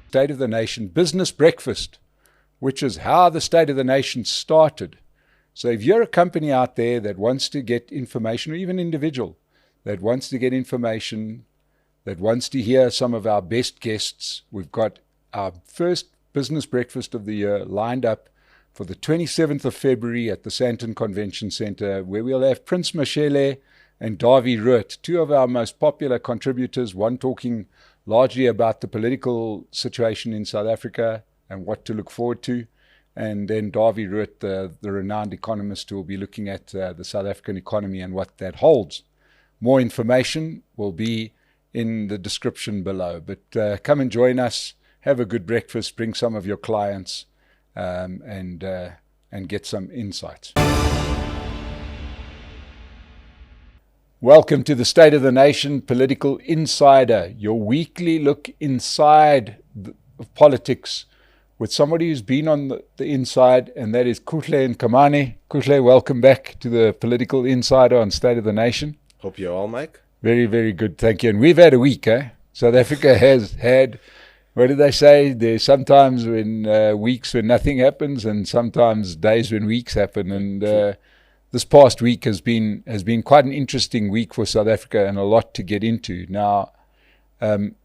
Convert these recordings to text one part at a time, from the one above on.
State of the Nation Business Breakfast, which is how the State of the Nation started. So if you're a company out there that wants to get information, or even individual that wants to get information, that wants to hear some of our best guests, we've got our first business breakfast of the year lined up for the 27th of February at the Sandton Convention Centre, where we'll have Prince Mashele and Davy Root, two of our most popular contributors, one talking largely about the political situation in South Africa and what to look forward to, and then Davy Root, the renowned economist, who will be looking at the South African economy and what that holds. More information will be in the description below, but come and join us, have a good breakfast, bring some of your clients, and get some insights. Welcome to the State of the Nation Political Insider, your weekly look inside of politics with somebody who's been on the inside, and that is Kuhle and Kamane. Kuhle, welcome back to the Political Insider on State of the Nation. Hope you're well, Mike. Very, very good, thank you. And we've had a week, eh? South Africa has had, what do they say? There's sometimes when weeks when nothing happens, and sometimes days when weeks happen. And this past week has been quite an interesting week for South Africa, and a lot to get into. Now,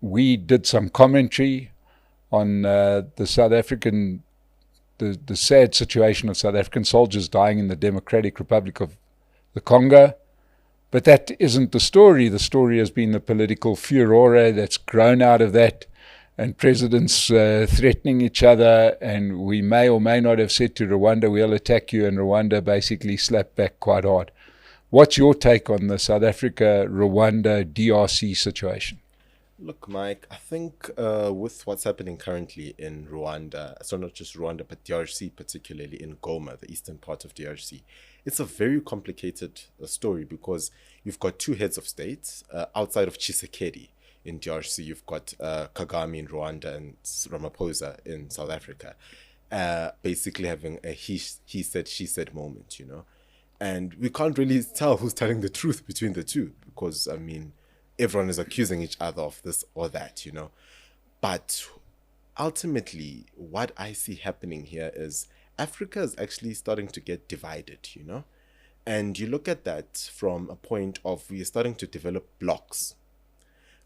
we did some commentary on the South African, the sad situation of South African soldiers dying in the Democratic Republic of the Congo. But that isn't the story. The story has been the political furore that's grown out of that, and presidents threatening each other, and we may or may not have said to Rwanda, we'll attack you, and Rwanda basically slapped back quite hard. What's your take on the South Africa, Rwanda, DRC situation? Look, Mike, I think with what's happening currently in Rwanda, so not just Rwanda, but DRC, particularly in Goma, the eastern part of DRC, it's a very complicated story, because you've got two heads of state outside of Tshisekedi. In DRC, you've got Kagame in Rwanda and Ramaphosa in South Africa, basically having a he said, she said moment, you know. And we can't really tell who's telling the truth between the two, because, I mean, everyone is accusing each other of this or that, you know. But ultimately, what I see happening here is Africa is actually starting to get divided, you know. And you look at that from a point of we are starting to develop blocks.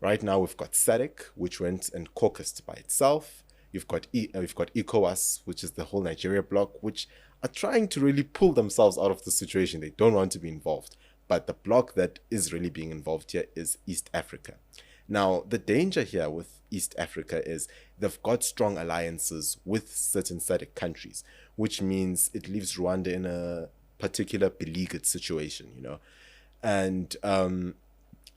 Right now, we've got SADC, which went and caucused by itself. We've got ECOWAS, which is the whole Nigeria bloc, which are trying to really pull themselves out of the situation. They don't want to be involved. But the bloc that is really being involved here is East Africa. Now, the danger here with East Africa is they've got strong alliances with certain SADC countries, which means it leaves Rwanda in a particular beleaguered situation, you know. And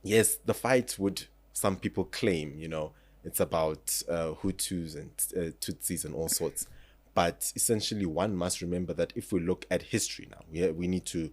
yes, the fight would, some people claim, you know, it's about Hutus and Tutsis and all sorts. But essentially, one must remember that if we look at history now, we need to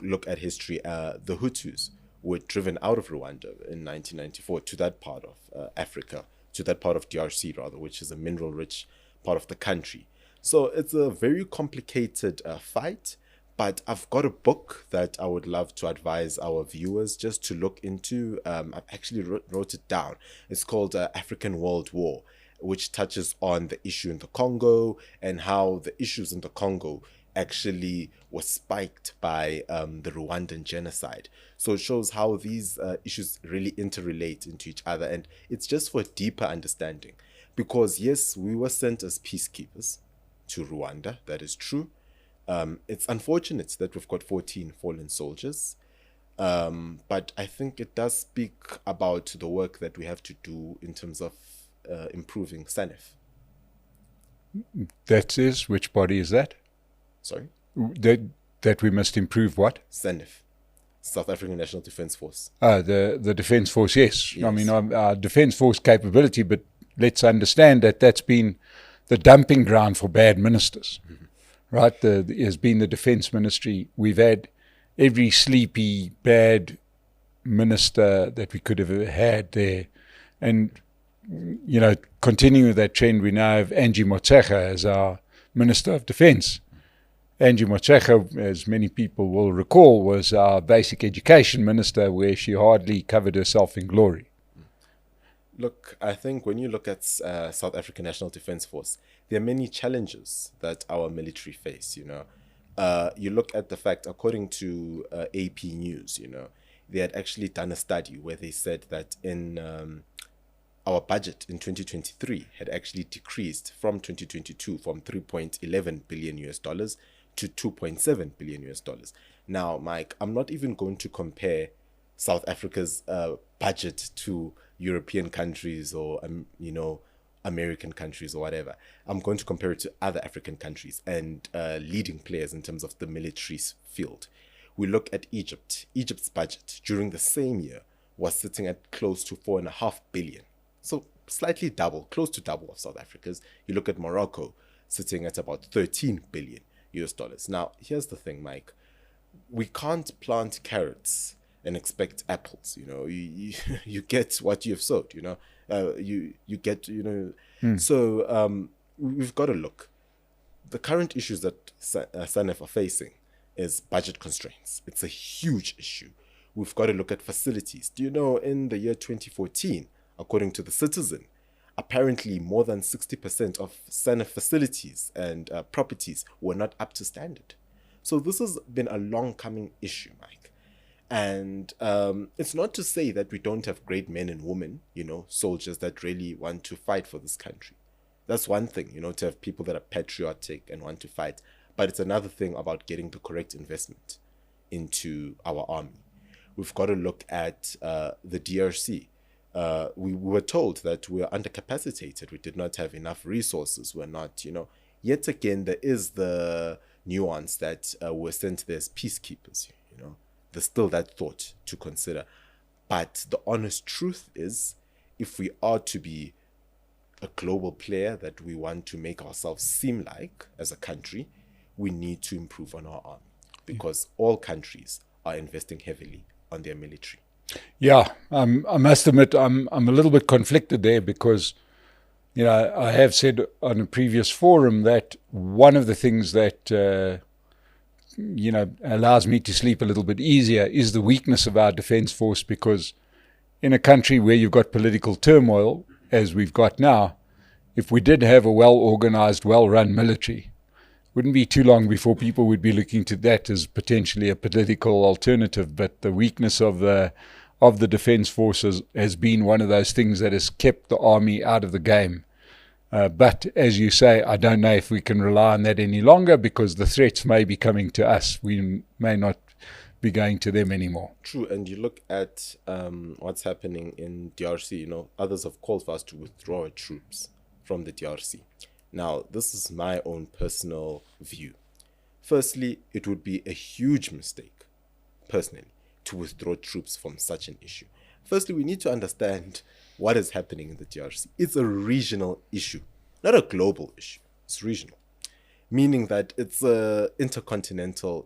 look at history. The Hutus were driven out of Rwanda in 1994 to that part of Africa, to that part of DRC rather, which is a mineral-rich part of the country. So it's a very complicated fight. But I've got a book that I would love to advise our viewers just to look into. I've actually wrote it down. It's called African World War, which touches on the issue in the Congo and how the issues in the Congo actually were spiked by the Rwandan genocide. So it shows how these issues really interrelate into each other. And it's just for deeper understanding. Because yes, we were sent as peacekeepers to Rwanda. That is true. It's unfortunate that we've got 14 fallen soldiers, but I think it does speak about the work that we have to do in terms of improving SANEF. That is, which body is that? Sorry? That we must improve what? SANEF, South African National Defence Force. The Defence Force, yes. I mean, our Defence Force capability, but let's understand that that's been the dumping ground for bad ministers. Mm-hmm. Right, has been the Defence Ministry. We've had every sleepy, bad minister that we could have had there. And, you know, continuing with that trend, we now have Angie Motshekga as our Minister of Defence. Angie Motshekga, as many people will recall, was our basic education minister, where she hardly covered herself in glory. Look, I think when you look at South African National Defence Force, there are many challenges that our military face. You look at the fact, according to AP News, they had actually done a study where they said that in our budget in 2023 had actually decreased from 2022 from 3.11 billion US dollars to 2.7 billion US dollars. Now, Mike, I'm not even going to compare South Africa's budget to European countries or American countries or whatever. I'm going to compare it to other African countries and leading players in terms of the military field. We look at Egypt. Egypt's budget during the same year was sitting at close to 4.5 billion. So slightly double, close to double of South Africa's. You look at Morocco, sitting at about 13 billion US dollars. Now, here's the thing, Mike. We can't plant carrots and expect apples. You get what you've sowed. You get. So we've got to look. The current issues that SANEF are facing is budget constraints. It's a huge issue. We've got to look at facilities. Do you know, in the year 2014, according to The Citizen, apparently more than 60% of SANEF facilities and properties were not up to standard. So this has been a long-coming issue, Mike. And it's not to say that we don't have great men and women, soldiers that really want to fight for this country. That's one thing, to have people that are patriotic and want to fight. But it's another thing about getting the correct investment into our army. We've got to look at the DRC. We were told that we are undercapacitated. We did not have enough resources. We're not, Yet again, there is the nuance that we're sent there as peacekeepers, There's still that thought to consider. But the honest truth is, if we are to be a global player that we want to make ourselves seem like as a country, we need to improve on our army, because all countries are investing heavily on their military. Yeah, I must admit I'm a little bit conflicted there, because I have said on a previous forum that one of the things that allows me to sleep a little bit easier is the weakness of our defence force, because in a country where you've got political turmoil, as we've got now, if we did have a well-organised, well-run military, wouldn't be too long before people would be looking to that as potentially a political alternative. But the weakness of the defence forces has been one of those things that has kept the army out of the game. But as you say, I don't know if we can rely on that any longer, because the threats may be coming to us. We may not be going to them anymore. True, and you look at what's happening in DRC, others have called for us to withdraw our troops from the DRC. Now, this is my own personal view. Firstly, it would be a huge mistake, personally, to withdraw troops from such an issue. Firstly, we need to understand what is happening in the DRC. It's a regional issue, not a global issue. It's regional, meaning that it's a intercontinental,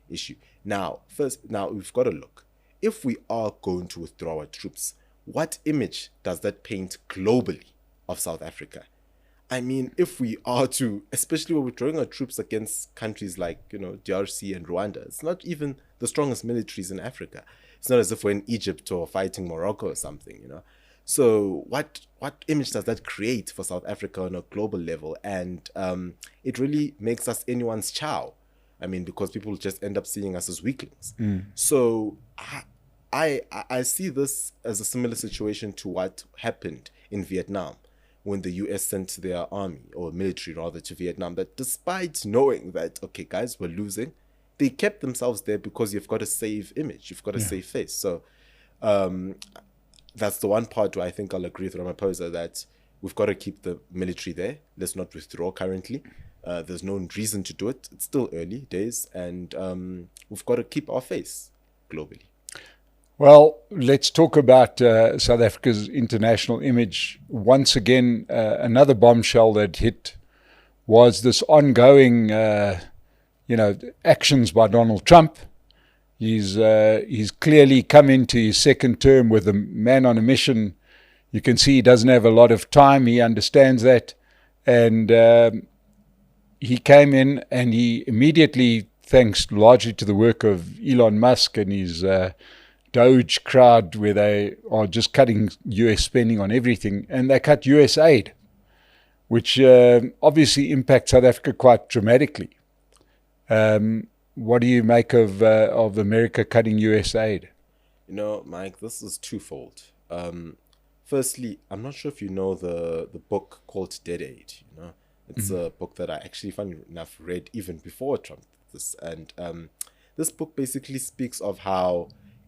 issue. Now, we've got to look. If we are going to withdraw our troops, what image does that paint globally of South Africa? I mean, if we are to, especially when we're drawing our troops against countries like, DRC and Rwanda, it's not even the strongest militaries in Africa. It's not as if we're in Egypt or fighting Morocco or something, So what image does that create for South Africa on a global level? And it really makes us anyone's chow. I mean, because people just end up seeing us as weaklings. So I see this as a similar situation to what happened in Vietnam, when the US sent their army, or military rather, to Vietnam, that despite knowing that, okay, guys, we're losing, they kept themselves there because you've got to save image, you've got to save face. So that's the one part where I think I'll agree with Ramaphosa, that we've got to keep the military there. Let's not withdraw currently. There's no reason to do it. It's still early days, and we've got to keep our face globally. Well, let's talk about South Africa's international image. Once again, another bombshell that hit was this ongoing, actions by Donald Trump. He's clearly come into his second term with a man on a mission. You can see he doesn't have a lot of time. He understands that. And he came in and he immediately, thanks largely to the work of Elon Musk and his Doge crowd where they are just cutting US spending on everything, and they cut US aid, which obviously impacts South Africa quite dramatically. What do you make of America cutting US aid? Mike, this is twofold. Firstly, I'm not sure if you know the book called Dead Aid. It's a book that I actually, funny enough, read even before Trump did this. And this book basically speaks of how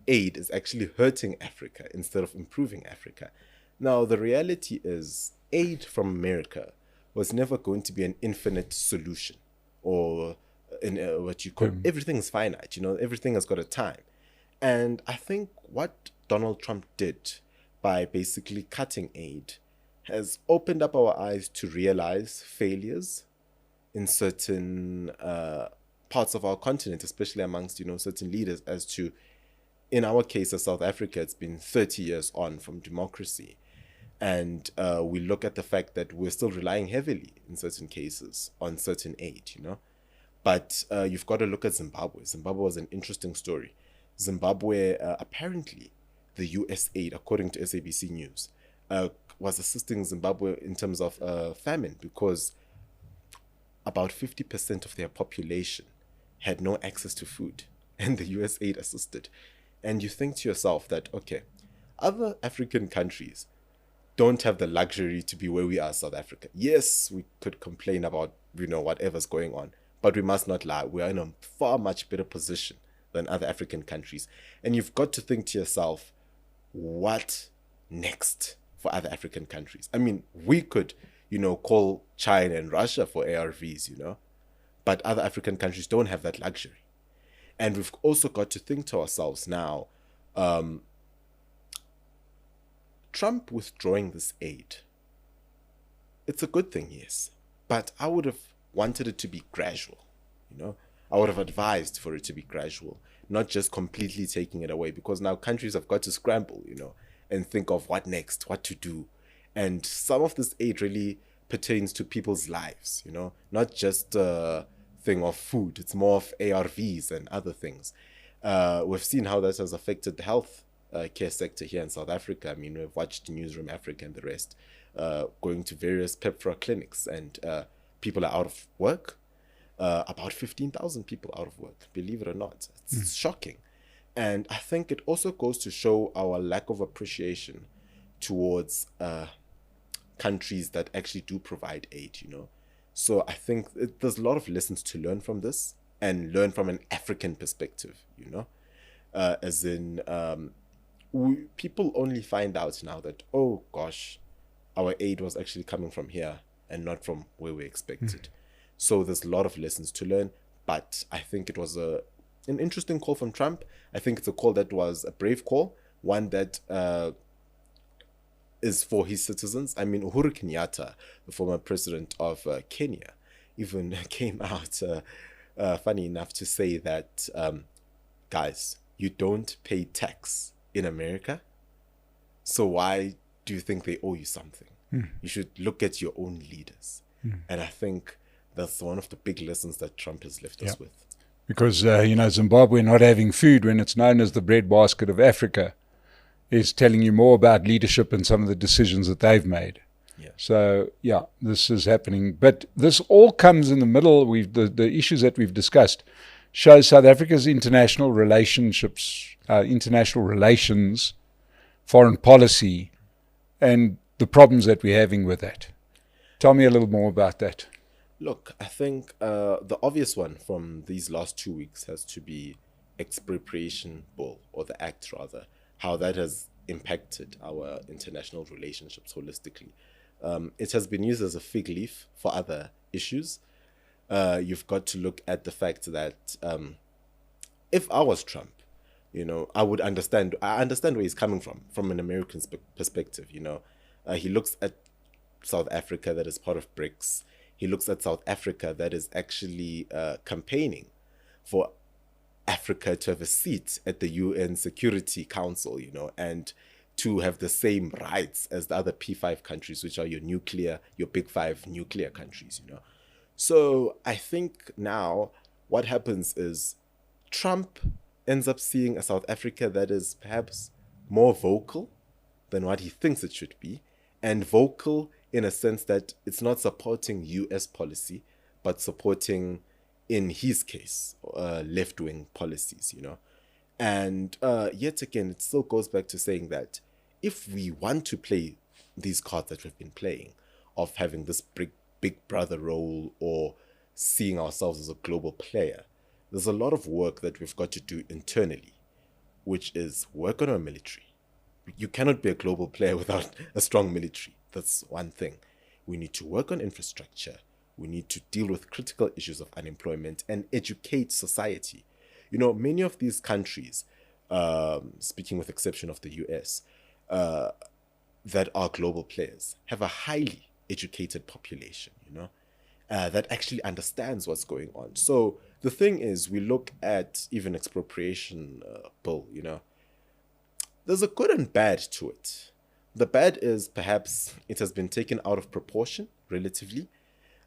aid is actually hurting Africa instead of improving Africa. Now, the reality is aid from America was never going to be an infinite solution, or in what you call everything's finite. Everything has got a time. And I think what Donald Trump did by basically cutting aid has opened up our eyes to realize failures in certain parts of our continent, especially amongst, certain leaders, as to, in our case as South Africa, it's been 30 years on from democracy. And we look at the fact that we're still relying heavily in certain cases on certain aid, But you've got to look at Zimbabwe. Zimbabwe was an interesting story. Zimbabwe, apparently, the US aid, according to SABC News, was assisting Zimbabwe in terms of famine, because about 50% of their population had no access to food, and the US aid assisted. And you think to yourself that, okay, other African countries don't have the luxury to be where we are, South Africa. Yes, we could complain about, whatever's going on, but we must not lie. We are in a far much better position than other African countries. And you've got to think to yourself, what next for other African countries? I mean, we could, call China and Russia for ARVs, but other African countries don't have that luxury. And we've also got to think to ourselves now, Trump withdrawing this aid, it's a good thing, yes, but I would have wanted it to be gradual, I would have advised for it to be gradual, not just completely taking it away, because now countries have got to scramble, and think of what next, what to do. And some of this aid really pertains to people's lives, not just a thing of food. It's more of ARVs and other things. We've seen how that has affected the health care sector here in South Africa. I mean, we've watched Newsroom Africa and the rest, going to various PEPFAR clinics, and people are out of work. About 15,000 people out of work, believe it or not. It's shocking. And I think it also goes to show our lack of appreciation towards countries that actually do provide aid, So I think there's a lot of lessons to learn from this, and learn from an African perspective, as in people only find out now that, oh gosh, our aid was actually coming from here and not from where we expected. So there's a lot of lessons to learn, but I think it was an interesting call from Trump. I think it's a call that was a brave call, one that is for his citizens. I mean, Uhuru Kenyatta, the former president of Kenya, even came out, funny enough, to say that, guys, you don't pay tax in America, so why do you think they owe you something? You should look at your own leaders. And I think that's one of the big lessons that Trump has left us with. Because, Zimbabwe not having food when it's known as the breadbasket of Africa is telling you more about leadership and some of the decisions that they've made. Yeah. So, this is happening. But this all comes in the middle. The issues that we've discussed show South Africa's international relationships, international relations, foreign policy, and the problems that we're having with that. Tell me a little more about that. Look, I think the obvious one from these last 2 weeks has to be Expropriation Bill, or the Act rather, how that has impacted our international relationships holistically. It has been used as a fig leaf for other issues. You've got to look at the fact that if I was Trump, I would understand. I understand where he's coming from an American perspective. He looks at South Africa that is part of BRICS. He looks at South Africa that is actually campaigning for Africa to have a seat at the UN Security Council, and to have the same rights as the other P5 countries, which are your big five nuclear countries, So I think now what happens is Trump ends up seeing a South Africa that is perhaps more vocal than what he thinks it should be, and vocal in a sense that it's not supporting US policy, but supporting, in his case, left-wing policies, And yet again, it still goes back to saying that if we want to play these cards that we've been playing, of having this big brother role or seeing ourselves as a global player, there's a lot of work that we've got to do internally, which is work on our military. You cannot be a global player without a strong military. That's one thing. We need to work on infrastructure. We need to deal with critical issues of unemployment and educate society. Many of these countries, speaking with exception of the US, that are global players, have a highly educated population, that actually understands what's going on. So the thing is, we look at even expropriation bill, there's a good and bad to it. The bad is perhaps it has been taken out of proportion relatively,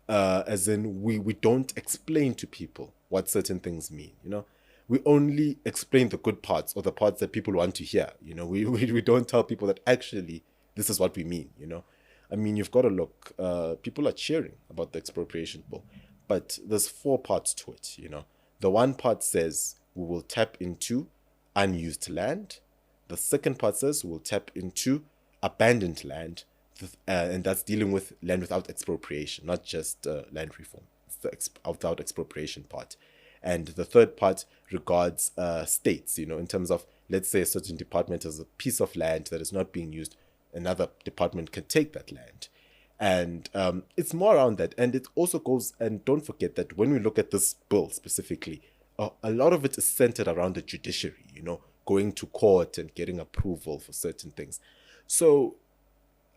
as in we don't explain to people what certain things mean, We only explain the good parts or the parts that people want to hear, We don't tell people that actually this is what we mean, I mean, you've got to look, people are cheering about the expropriation bill, but there's 4 parts to it, The one part says we will tap into unused land. The second part says we'll tap into abandoned land, and that's dealing with land without expropriation, not just land reform. It's the without expropriation part. And the third part regards states, in terms of, let's say a certain department has a piece of land that is not being used, another department can take that land. And it's more around that. And it also goes, and don't forget that when we look at this bill specifically, a lot of it is centered around the judiciary, going to court and getting approval for certain things. So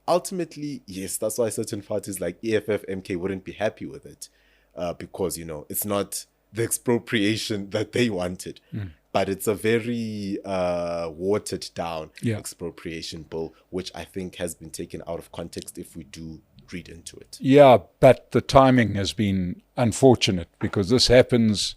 ultimately, yes, that's why certain parties like EFF, MK wouldn't be happy with it, because, it's not the expropriation that they wanted, but it's a very watered down expropriation bill, which I think has been taken out of context if we do read into it. Yeah, but the timing has been unfortunate because this happens.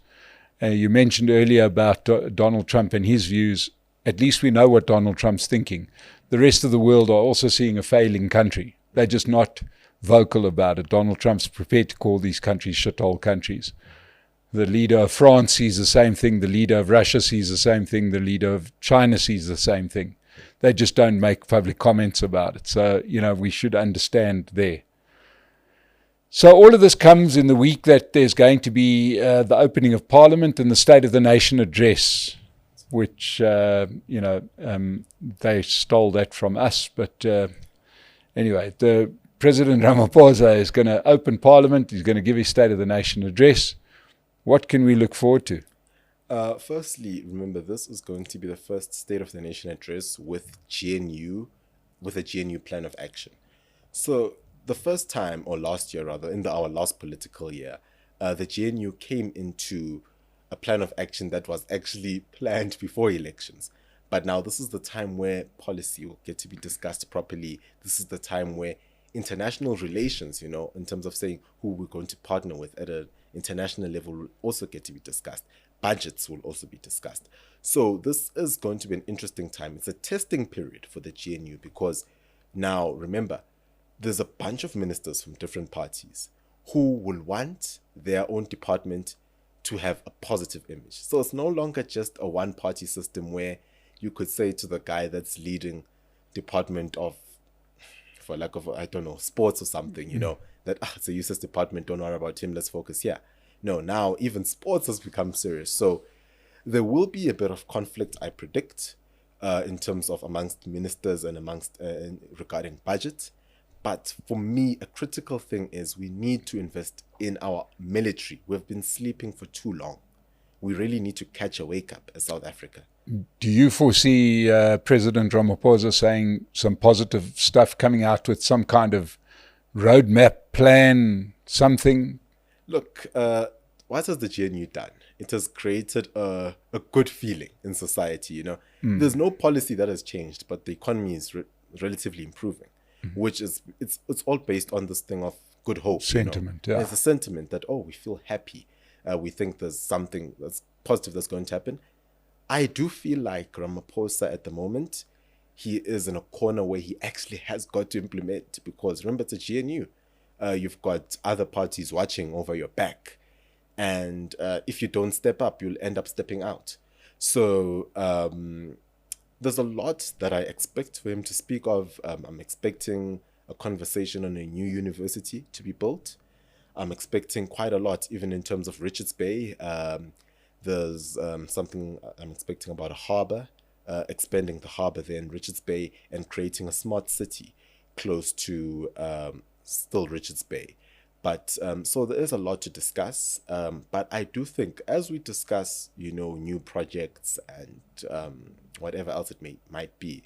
You mentioned earlier about Donald Trump and his views. At least we know what Donald Trump's thinking. The rest of the world are also seeing a failing country. They're just not vocal about it. Donald Trump's prepared to call these countries shithole countries. The leader of France sees the same thing. The leader of Russia sees the same thing. The leader of China sees the same thing. They just don't make public comments about it. So, we should understand there. So all of this comes in the week that there's going to be the opening of Parliament and the State of the Nation address, which, they stole that from us. But anyway, the President Ramaphosa is going to open Parliament. He's going to give his State of the Nation address. What can we look forward to? Firstly, remember, this is going to be the first State of the Nation address with a GNU plan of action. So the first time, or last year rather, in our last political year, the GNU came into a plan of action that was actually planned before elections. But now this is the time where policy will get to be discussed properly. This is the time where international relations, in terms of saying who we're going to partner with at an international level, will also get to be discussed. Budgets will also be discussed. So this is going to be an interesting time. It's a testing period for the GNU because now, remember, there's a bunch of ministers from different parties who will want their own department to have a positive image. So it's no longer just a one-party system where you could say to the guy that's leading department of, for lack of, sports or something, that it's a useless department, don't worry about him, let's focus here. No, now even sports has become serious. So there will be a bit of conflict, I predict, in terms of amongst ministers and amongst regarding budget. But for me, a critical thing is we need to invest in our military. We've been sleeping for too long. We really need to catch a wake up as South Africa. Do you foresee President Ramaphosa saying some positive stuff, coming out with some kind of roadmap plan, something? Look, what has the GNU done? It has created a good feeling in society, There's no policy that has changed, but the economy is relatively improving, which is, it's all based on this thing of good hope. Sentiment, yeah. There's a sentiment that, we feel happy. We think there's something that's positive that's going to happen. I do feel like Ramaphosa at the moment, he is in a corner where he actually has got to implement, because remember, it's a GNU. You've got other parties watching over your back. And if you don't step up, you'll end up stepping out. So there's a lot that I expect for him to speak of. I'm expecting a conversation on a new university to be built. I'm expecting quite a lot, even in terms of Richards Bay. There's something I'm expecting about a harbour, expanding the harbour there in Richards Bay and creating a smart city close to still Richards Bay. But so there is a lot to discuss. But I do think as we discuss, new projects and whatever else it might be,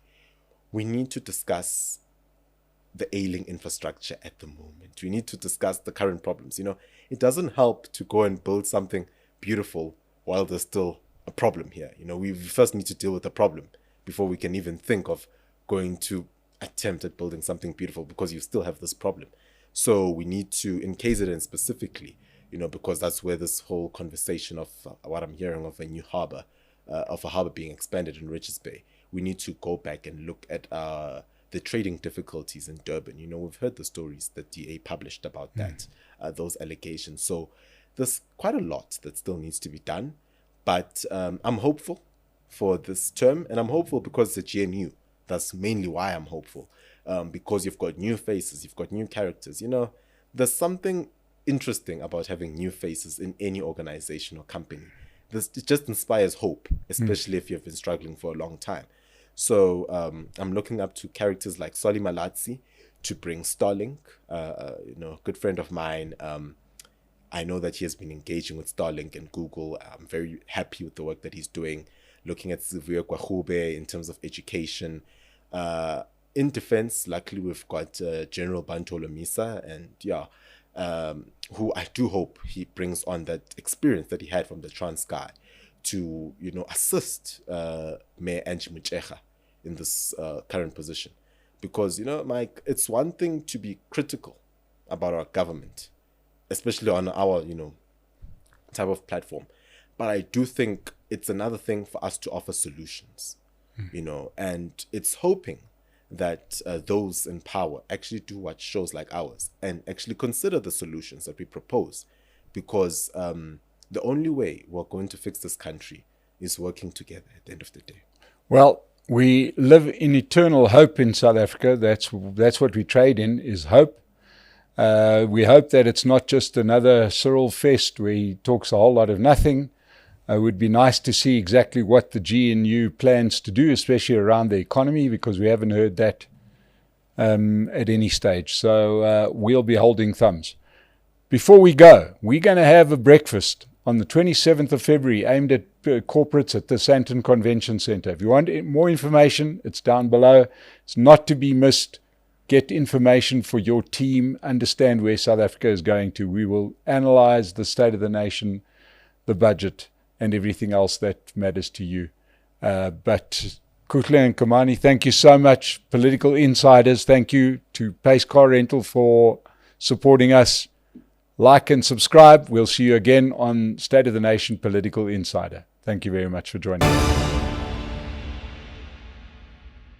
we need to discuss the ailing infrastructure at the moment. We need to discuss the current problems. It doesn't help to go and build something beautiful while there's still a problem here. We first need to deal with the problem before we can even think of going to attempt at building something beautiful, because you still have this problem. So we need to, in KZN specifically, because that's where this whole conversation of what I'm hearing of a new harbour, of a harbour being expanded in Richards Bay, we need to go back and look at the trading difficulties in Durban. We've heard the stories that DA published about that, those allegations. So there's quite a lot that still needs to be done. But I'm hopeful for this term, and I'm hopeful because it's a GNU. That's mainly why I'm hopeful. Because you've got new faces, you've got new characters. There's something interesting about having new faces in any organization or company. It just inspires hope, especially if you've been struggling for a long time. So I'm looking up to characters like Solly Malatsi to bring Starlink. A good friend of mine. I know that he has been engaging with Starlink and Google. I'm very happy with the work that he's doing, looking at Sivuyo Kwahube in terms of education. In defense, luckily we've got General Bantolo Misa, and who I do hope he brings on that experience that he had from the Transkei to assist Mayor Angie Motshekga in this current position. Because Mike, it's one thing to be critical about our government, especially on our type of platform, but I do think it's another thing for us to offer solutions. And it's hoping that those in power actually do watch shows like ours and actually consider the solutions that we propose, because the only way we're going to fix this country is working together at the end of the day. Well, we live in eternal hope in South Africa. That's what we trade in, is hope. We hope that it's not just another Cyril Fest where he talks a whole lot of nothing. It would be nice to see exactly what the GNU plans to do, especially around the economy, because we haven't heard that at any stage. So we'll be holding thumbs. Before we go, we're going to have a breakfast on the 27th of February aimed at corporates at the Sandton Convention Centre. If you want more information, it's down below. It's not to be missed. Get information for your team. Understand where South Africa is going to. We will analyze the state of the nation, the budget, and everything else that matters to you. But Kuhle and Kamani, thank you so much. Political Insiders, thank you to Pace Car Rental for supporting us. Like and subscribe. We'll see you again on State of the Nation Political Insider. Thank you very much for joining us.